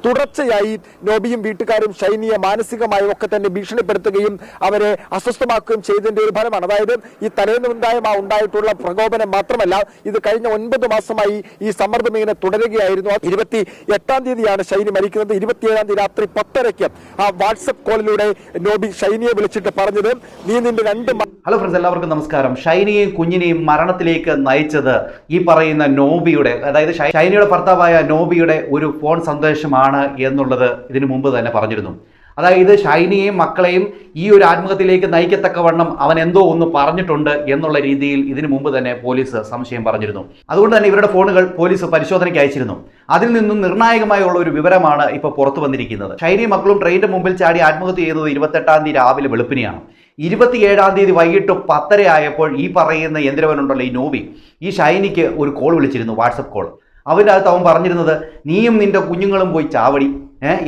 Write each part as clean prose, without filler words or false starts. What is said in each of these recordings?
തുടർച്ചയായി നോബിയും വീട്ടുകാരും ഷൈനിയെ മാനസികമായും ഒക്കെ തന്നെ ഭീഷണിപ്പെടുത്തുകയും അവരെ അസ്വസ്ഥമാക്കുകയും ചെയ്തതിന്റെ ഒരു ഫലമാണ്. അതായത് ഈ തലേന്നുണ്ടായ ഉണ്ടായിട്ടുള്ള പ്രകോപനം മാത്രമല്ല, ഇത് കഴിഞ്ഞ 9 മാസമായി ഈ സമ്മർദ്ദം ഇങ്ങനെ തുടരുകയായിരുന്നു. 28-ാം തീയതിയാണ് ഷൈനി മരിക്കുന്നത്. 27-ാം തീയതി രാത്രി 10:30 ആ വാട്സപ്പ് കോളിലൂടെ നോബി ഷൈനിയെ വിളിച്ചിട്ട് പറഞ്ഞത്, നീ നിന്റെ 2 ഹലോ ഫ്രണ്ട്സ്, എല്ലാവർക്കും നമസ്കാരം. ഷൈനിയെയും കുഞ്ഞിനെയും മരണത്തിലേക്ക് നയിച്ചത് ഈ പറയുന്ന നോബിയുടെ, അതായത് ഷൈനിയുടെ ഭർത്താവായ നോബിയുടെ ഒരു ഫോൺ സന്ദേശമാണ് എന്നുള്ളത് ഇതിനു മുമ്പ് തന്നെ പറഞ്ഞിരുന്നു. അതായത് ഷൈനിയെയും മക്കളെയും ഈ ഒരു ആത്മഹത്യയിലേക്ക് നയിക്കത്തക്കവണ്ണം അവൻ എന്തോ ഒന്ന് പറഞ്ഞിട്ടുണ്ട് എന്നുള്ള രീതിയിൽ ഇതിനു മുമ്പ് തന്നെ പോലീസ് സംശയം പറഞ്ഞിരുന്നു. അതുകൊണ്ട് തന്നെ ഇവരുടെ ഫോണുകൾ പോലീസ് പരിശോധനയ്ക്ക് അയച്ചിരുന്നു. അതിൽ നിന്നും നിർണായകമായുള്ള ഒരു വിവരമാണ് ഇപ്പോൾ പുറത്തു വന്നിരിക്കുന്നത്. ഷൈനിയും മക്കളും ട്രെയിനിന്റെ മുമ്പിൽ ചാടി ആത്മഹത്യ ചെയ്തത് 28-ാം തീയതി രാവിലെ വെളുപ്പിനെയാണ്. 27-ാം തീയതി വൈകിട്ട് 10:30 ആയപ്പോൾ ഈ പറയുന്ന യന്ത്രവനുണ്ടല്ലോ, ഈ നോബി, ഈ ഷൈനിക്ക് ഒരു കോൾ വിളിച്ചിരുന്നു, വാട്സപ്പ് കോൾ. അവൻ്റെ അകത്ത് അവൻ പറഞ്ഞിരുന്നത്, നീയും നിന്റെ കുഞ്ഞുങ്ങളും പോയി ചാവടി,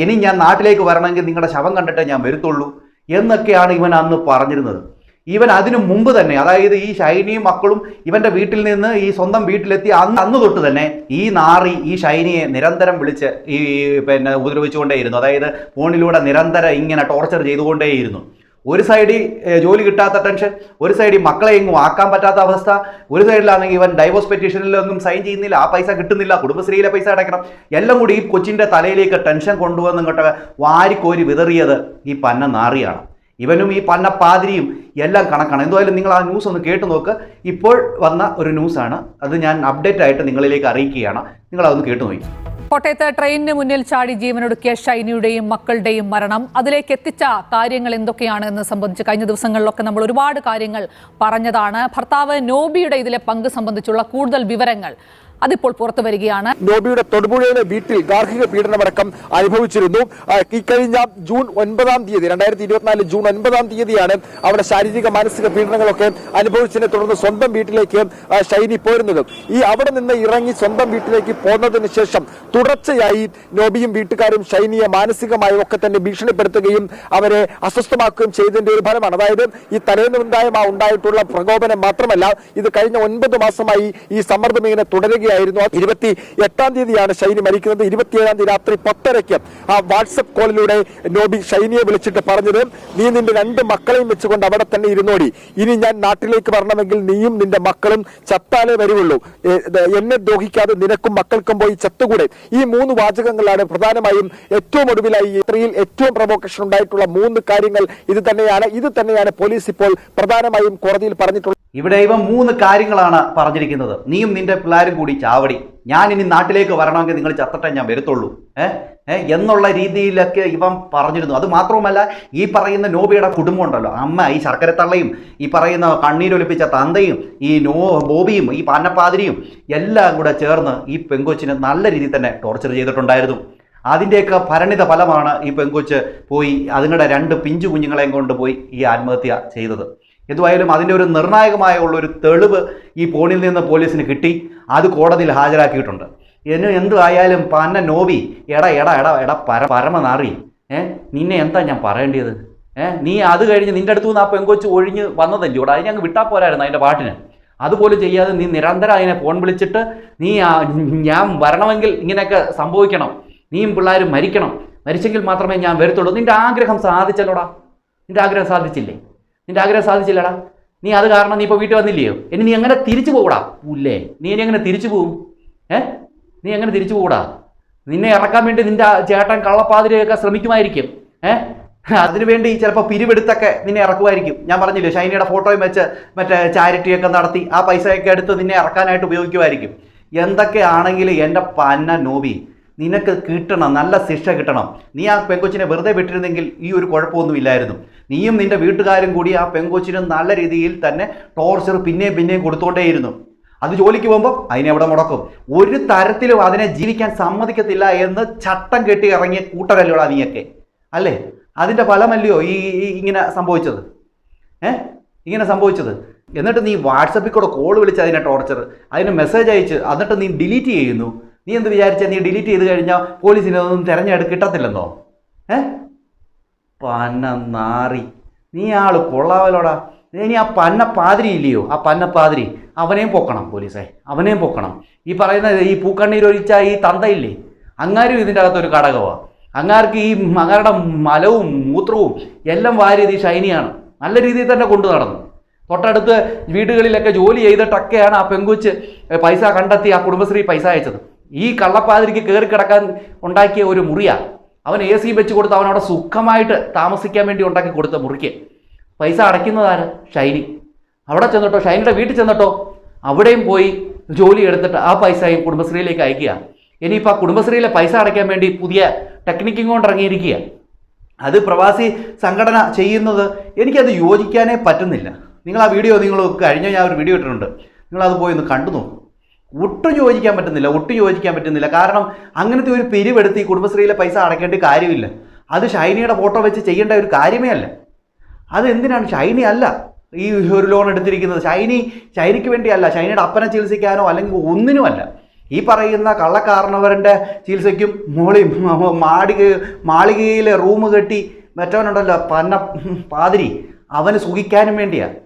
ഇനി ഞാൻ നാട്ടിലേക്ക് വരണമെങ്കിൽ നിങ്ങളുടെ ശവം കണ്ടിട്ടേ ഞാൻ വരുത്തുള്ളൂ എന്നൊക്കെയാണ് ഇവൻ അന്ന് പറഞ്ഞിരുന്നത്. ഇവൻ അതിനു മുമ്പ് തന്നെ, അതായത് ഈ ഷൈനിയും മക്കളും ഇവന്റെ വീട്ടിൽ നിന്ന് ഈ സ്വന്തം വീട്ടിലെത്തി അന്ന് തൊട്ട് തന്നെ ഈ നാറി ഈ ഷൈനിയെ നിരന്തരം വിളിച്ച് ഈ ഉപദ്രവിച്ചുകൊണ്ടേയിരുന്നു. അതായത് ഫോണിലൂടെ നിരന്തരം ഇങ്ങനെ ടോർച്ചർ ചെയ്തുകൊണ്ടേയിരുന്നു. ഒരു സൈഡിൽ ജോലി കിട്ടാത്ത ടെൻഷൻ, ഒരു സൈഡിൽ മക്കളെ എങ്ങും ആക്കാൻ പറ്റാത്ത അവസ്ഥ, ഒരു സൈഡിലാണെങ്കിൽ ഇവൻ ഡൈവോഴ്സ് പെറ്റീഷനിലൊന്നും സൈൻ ചെയ്യുന്നില്ല, ആ പൈസ കിട്ടുന്നില്ല, കുടുംബശ്രീയിലെ പൈസ അടയ്ക്കണം, എല്ലാം കൂടി ഈ കൊച്ചിൻ്റെ തലയിലേക്ക് ടെൻഷൻ കൊണ്ടുവന്ന് ഇങ്ങോട്ട് വാരിക്കോരി വിതറിയത് ഈ പന്ന നാറിയാണ്. ഇവനും ഈ പന്ന പാതിരിയും എല്ലാം കണക്കാണ്. എന്തായാലും നിങ്ങൾ ആ ന്യൂസ് ഒന്ന് കേട്ട് നോക്ക്. ഇപ്പോൾ വന്ന ഒരു ന്യൂസാണ്, അത് ഞാൻ അപ്ഡേറ്റ് ആയിട്ട് നിങ്ങളിലേക്ക് അറിയിക്കുകയാണ്. നിങ്ങളതൊന്ന് കേട്ടു നോക്കി. കോട്ടയത്ത് ട്രെയിനിന് മുന്നിൽ ചാടി ജീവനൊടുക്കിയ ഷൈനിയുടെയും മക്കളുടെയും മരണം, അതിലേക്ക് എത്തിച്ച കാര്യങ്ങൾ എന്തൊക്കെയാണ് എന്ന് സംബന്ധിച്ച് കഴിഞ്ഞ ദിവസങ്ങളിലൊക്കെ നമ്മൾ ഒരുപാട് കാര്യങ്ങൾ പറഞ്ഞതാണ്. ഭർത്താവ് നോബിയുടെ ഇതിലെ പങ്ക് സംബന്ധിച്ചുള്ള കൂടുതൽ വിവരങ്ങൾ അതിപ്പോൾ പുറത്തു വരികയാണ്. നോബിയുടെ തൊടുപുഴയിലെ വീട്ടിൽ ഗാർഹിക പീഡനമടക്കം അനുഭവിച്ചിരുന്നു. ഇക്കഴിഞ്ഞ ജൂൺ 9-ാം തീയതി 2024 ജൂൺ 9-ാം തീയതിയാണ് അവിടെ ശാരീരിക മാനസിക പീഡനങ്ങളൊക്കെ അനുഭവിച്ചതിനെ തുടർന്ന് സ്വന്തം വീട്ടിലേക്ക് ഷൈനി പോരുന്നത്. ഈ അവിടെ നിന്ന് ഇറങ്ങി സ്വന്തം വീട്ടിലേക്ക് പോന്നതിന് ശേഷം തുടർച്ചയായി നോബിയും വീട്ടുകാരും ഷൈനിയെ മാനസികമായും ഒക്കെ തന്നെ ഭീഷണിപ്പെടുത്തുകയും അവരെ അസ്വസ്ഥമാക്കുകയും ചെയ്തതിന്റെ ഒരു ഫലമാണ്. അതായത് ഈ തലേന്നുണ്ടായ ഉണ്ടായിട്ടുള്ള പ്രകോപനം മാത്രമല്ല, ഇത് കഴിഞ്ഞ 9 മാസമായി ഈ സമ്മർദ്ദം ഇങ്ങനെ തുടരുകയായിരുന്നു. 28-ാം തീയതിയാണ് ഷൈനി മരിക്കുന്നത്. 27-ാം തീയതി രാത്രി 10:30 ആ വാട്സപ്പ് കോളിലൂടെ നോബി ഷൈനിയെ വിളിച്ചിട്ട് പറഞ്ഞത്, നീ നിന്റെ 2 മക്കളെയും വെച്ചുകൊണ്ട് അവിടെ തന്നെ ഇരുന്നോടി, ഇനി ഞാൻ നാട്ടിലേക്ക് വരണമെങ്കിൽ നീയും നിന്റെ മക്കളും ചത്താലേ വരുള്ളൂ, എന്നെ ദ്രോഹിക്കാതെ നിനക്കും മക്കൾക്കും പോയി ചത്തുകൂടെ. ഈ 3 വാചകങ്ങളാണ് പ്രധാനമായും ഏറ്റവും ഒടുവിലായി ഇത്രയിൽ ഏറ്റവും പ്രൊവോക്കേഷൻ ഉണ്ടായിട്ടുള്ള 3 കാര്യങ്ങൾ. ഇത് തന്നെയാണ് പോലീസ് ഇപ്പോൾ പ്രധാനമായും കോടതിയിൽ പറഞ്ഞിട്ടുള്ളത്. ഇവിടെ ഇവ 3 കാര്യങ്ങളാണ് പറഞ്ഞിരിക്കുന്നത്. നീയും നിന്റെ പിള്ളേരും കൂടി ചാവടി, ഞാൻ ഇനി നാട്ടിലേക്ക് വരണമെങ്കിൽ നിങ്ങൾ ചത്തട്ടെ ഞാൻ വരുത്തുള്ളൂ എന്നുള്ള രീതിയിലൊക്കെ ഇവൻ പറഞ്ഞിരുന്നു. അത് മാത്രവുമല്ല, ഈ പറയുന്ന നോബിയുടെ കുടുംബം ഉണ്ടല്ലോ, അമ്മ, ഈ ശർക്കരത്തള്ളയും, ഈ പറയുന്ന കണ്ണീരൊലിപ്പിച്ച തന്തയും, ഈ ബോബിയും, ഈ പാന്നപ്പാതിരിയും എല്ലാം കൂടെ ചേർന്ന് ഈ പെങ്കൊച്ചിനെ നല്ല രീതിയിൽ തന്നെ ടോർച്ചർ ചെയ്തിട്ടുണ്ടായിരുന്നു. അതിൻ്റെയൊക്കെ പരിണിത ഫലമാണ് ഈ പെങ്കൊച്ച് പോയി അതുങ്ങളുടെ 2 പിഞ്ചു കുഞ്ഞുങ്ങളെയും കൊണ്ടുപോയി ഈ ആത്മഹത്യ ചെയ്തത്. എന്തുവായാലും അതിൻ്റെ ഒരു നിർണായകമായ ഉള്ളൊരു തെളിവ് ഈ ഫോണിൽ നിന്ന് പോലീസിന് കിട്ടി. അത് കോടതിയിൽ ഹാജരാക്കിയിട്ടുണ്ട്. എന്തുവായാലും പന്ന നോബി, എടാ പരമനാറി, നിന്നെ എന്താ ഞാൻ പറയേണ്ടത്? നീ അത് കഴിഞ്ഞ് നിൻ്റെ അടുത്തു നിന്ന് ആ പെങ്കൊച്ച് ഒഴിഞ്ഞ് വന്നതല്ലേ ഇവിടെ, അതിനെ അങ്ങ് വിട്ടാൽ പോരായിരുന്നു അതിൻ്റെ പാട്ടിന്. അതുപോലും ചെയ്യാതെ നീ നിരന്തരം അതിനെ ഫോൺ വിളിച്ചിട്ട് നീ ഞാൻ വരണമെങ്കിൽ ഇങ്ങനെയൊക്കെ സംഭവിക്കണം, നീയും പിള്ളേരും മരിച്ചെങ്കിൽ മാത്രമേ ഞാൻ വരത്തുള്ളൂ. നിൻ്റെ ആഗ്രഹം സാധിച്ചല്ലോടാ, നിൻ്റെ ആഗ്രഹം സാധിച്ചില്ലടാ. നീ അത് കാരണം നീ ഇപ്പോൾ വീട്ടിൽ വന്നില്ലയോ? ഇനി നീ എങ്ങനെ തിരിച്ചു പോകൂടാ? ഇല്ലേ, നീ ഇനി എങ്ങനെ തിരിച്ചു പോവും? നീ എങ്ങനെ തിരിച്ചു പോകൂടാ? നിന്നെ ഇറക്കാൻ വേണ്ടി നിൻ്റെ ചേട്ടൻ കള്ളപ്പാതിരിയൊക്കെ ശ്രമിക്കുമായിരിക്കും. അതിനുവേണ്ടി ചിലപ്പോൾ പിരിവെടുത്തൊക്കെ നിന്നെ ഇറക്കുമായിരിക്കും. ഞാൻ പറഞ്ഞില്ലേ, ഷൈനിയുടെ ഫോട്ടോയും വെച്ച് മറ്റേ ചാരിറ്റിയൊക്കെ നടത്തി ആ പൈസയൊക്കെ എടുത്ത് നിന്നെ ഇറക്കാനായിട്ട് ഉപയോഗിക്കുമായിരിക്കും. എന്തൊക്കെയാണെങ്കിലും എൻ്റെ പന്ന നോബി, നിനക്ക് കിട്ടണം, നല്ല ശിക്ഷ കിട്ടണം. നീ ആ പെങ്കൊച്ചിനെ വെറുതെ വിട്ടിരുന്നെങ്കിൽ ഈ ഒരു കുഴപ്പമൊന്നുമില്ലായിരുന്നു. നീയും നിൻ്റെ വീട്ടുകാരും കൂടി ആ പെങ്കൊച്ചിന് നല്ല രീതിയിൽ തന്നെ ടോർച്ചർ പിന്നെയും കൊടുത്തുകൊണ്ടേയിരുന്നു. അത് ജോലിക്ക് പോകുമ്പോൾ അതിനെവിടെ മുടക്കും, ഒരു തരത്തിലും അതിനെ ജീവിക്കാൻ സമ്മതിക്കത്തില്ല എന്ന് ചട്ടം കെട്ടി ഇറങ്ങിയ കൂട്ടരല്ലോടാ നീയൊക്കെ, അല്ലേ? അതിൻ്റെ ഫലമല്ലയോ ഈ ഇങ്ങനെ സംഭവിച്ചത്. എന്നിട്ട് നീ വാട്സപ്പിൽ കൂടെ കോൾ വിളിച്ച് അതിനെ ടോർച്ചർ, അതിന് മെസ്സേജ് അയച്ച്, എന്നിട്ട് നീ ഡിലീറ്റ് ചെയ്യുന്നു. നീ എന്ത് വിചാരിച്ചാൽ നീ ഡിലീറ്റ് ചെയ്ത് കഴിഞ്ഞാൽ പോലീസിനൊന്നും കിട്ടത്തില്ലെന്നോ? പന്ന നാറി, നീ ആള് കൊള്ളാവലോടാ. ഇനി ആ പന്ന പാതിരി ഇല്ലയോ, ആ പന്ന പാതിരി, അവനെയും പൊക്കണം പോലീസേ, അവനെയും പൊക്കണം. ഈ പറയുന്ന ഈ പൂക്കണ്ണീരൊഴിച്ച ഈ തന്തയില്ലേ, അങ്ങാരും ഇതിൻ്റെ അകത്തൊരു ഘടകമാണ്. അങ്ങാർക്ക് അങ്ങാരുടെ മലവും മൂത്രവും എല്ലാം വാരിയത് ഈ ഷൈനിയാണ്. നല്ല രീതിയിൽ തന്നെ കൊണ്ടു നടന്നു. തൊട്ടടുത്ത് വീടുകളിലൊക്കെ ജോലി ചെയ്തിട്ടൊക്കെയാണ് ആ പെങ്കുച്ച് പൈസ കണ്ടെത്തി ആ കുടുംബശ്രീ പൈസ അയച്ചത്. ഈ കള്ളപ്പാതിരിക്ക് കയറി കിടക്കാൻ ഉണ്ടാക്കിയ ഒരു മുറിയാണ്. അവൻ AC വെച്ച് കൊടുത്ത് അവനവിടെ സുഖമായിട്ട് താമസിക്കാൻ വേണ്ടി ഉണ്ടാക്കി കൊടുത്ത മുറിക്ക് പൈസ അടയ്ക്കുന്നതാണ് ഷൈനി. അവിടെ ചെന്നിട്ടോ, ഷൈനിയുടെ വീട്ടിൽ ചെന്നിട്ടോ അവിടെയും പോയി ജോലി എടുത്തിട്ട് ആ പൈസയും കുടുംബശ്രീയിലേക്ക് അയക്കുക. ഇനിയിപ്പോൾ ആ കുടുംബശ്രീയിലെ പൈസ അടയ്ക്കാൻ വേണ്ടി പുതിയ ടെക്നിക്കും കൊണ്ട് ഇറങ്ങിയിരിക്കുക. അത് പ്രവാസി സംഘടന ചെയ്യുന്നത് എനിക്കത് യോജിക്കാനേ പറ്റുന്നില്ല. നിങ്ങൾ ആ വീഡിയോ കഴിഞ്ഞ ഞാൻ ഒരു വീഡിയോ ഇട്ടിട്ടുണ്ട്, നിങ്ങളത് പോയി ഒന്ന് കണ്ടു നോക്കും. ഒട്ടും യോജിക്കാൻ പറ്റുന്നില്ല. കാരണം അങ്ങനത്തെ ഒരു പിരിവെടുത്ത് ഈ കുടുംബശ്രീയിലെ പൈസ അടയ്ക്കേണ്ട കാര്യമില്ല. അത് ഷൈനിയുടെ ഫോട്ടോ വെച്ച് ചെയ്യേണ്ട ഒരു കാര്യമേ അല്ല. അത് എന്തിനാണ്? ഷൈനി അല്ല ഈ ഒരു ലോൺ എടുത്തിരിക്കുന്നത്. ഷൈനിക്ക് വേണ്ടിയല്ല, ഷൈനിയുടെ അപ്പനെ ചികിത്സിക്കാനോ അല്ലെങ്കിൽ ഒന്നിനുമല്ല. ഈ പറയുന്ന കള്ളക്കാരണവരൻ്റെ ചികിത്സയ്ക്കും മാളികയിലെ റൂം കെട്ടി മറ്റവനുണ്ടല്ലോ പാതിരി, അവന് സുഖിക്കാനും വേണ്ടിയാണ്,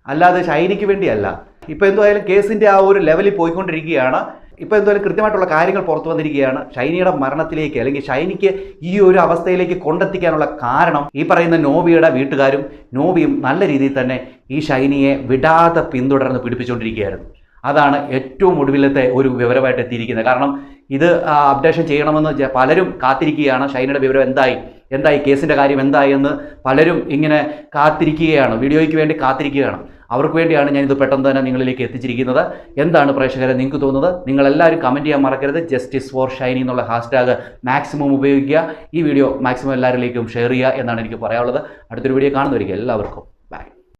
അല്ലാതെ ഷൈനിക്ക് വേണ്ടിയല്ല. ഇപ്പോൾ എന്തായാലും കേസിൻ്റെ ആ ഒരു ലെവലിൽ പോയിക്കൊണ്ടിരിക്കുകയാണ്. ഇപ്പോൾ എന്തായാലും കൃത്യമായിട്ടുള്ള കാര്യങ്ങൾ പുറത്തു വന്നിരിക്കുകയാണ്. ഷൈനിയുടെ മരണത്തിലേക്ക് അല്ലെങ്കിൽ ഷൈനിക്ക് ഈ ഒരു അവസ്ഥയിലേക്ക് കൊണ്ടെത്തിക്കാനുള്ള കാരണം ഈ പറയുന്ന നോബിയുടെ വീട്ടുകാരും നോബിയും നല്ല രീതിയിൽ തന്നെ ഈ ഷൈനിയെ വിടാതെ പിന്തുടർന്ന് പിടിപ്പിച്ചുകൊണ്ടിരിക്കുകയായിരുന്നു. അതാണ് ഏറ്റവും ഒടുവിലത്തെ ഒരു വിവരമായിട്ട് എത്തിയിരിക്കുന്നത്. കാരണം ഇത് അപ്ഡേഷൻ ചെയ്യണമെന്ന് പലരും കാത്തിരിക്കുകയാണ്. ഷൈനിയുടെ വിവരം എന്തായി കേസിൻ്റെ കാര്യം എന്തായി എന്ന് പലരും ഇങ്ങനെ കാത്തിരിക്കുകയാണ്, വീഡിയോയ്ക്ക് വേണ്ടി കാത്തിരിക്കുകയാണ്. അവർക്ക് വേണ്ടിയാണ് ഞാനിത് പെട്ടെന്ന് തന്നെ നിങ്ങളിലേക്ക് എത്തിച്ചിരിക്കുന്നത്. എന്താണ് പ്രേക്ഷകരെ നിങ്ങൾക്ക് തോന്നുന്നത്? നിങ്ങളെല്ലാവരും കമൻറ്റ് ചെയ്യാൻ മറക്കരുത്. ജസ്റ്റിസ് ഫോർ ഷൈനി എന്നുള്ള ഹാഷ്ടാഗ് മാക്സിമം ഉപയോഗിക്കുക. ഈ വീഡിയോ മാക്സിമം എല്ലാവരിലേക്കും ഷെയർ ചെയ്യുക എന്നാണ് എനിക്ക് പറയാനുള്ളത്. അടുത്തൊരു വീഡിയോ കാണുന്നവരിക്കും എല്ലാവർക്കും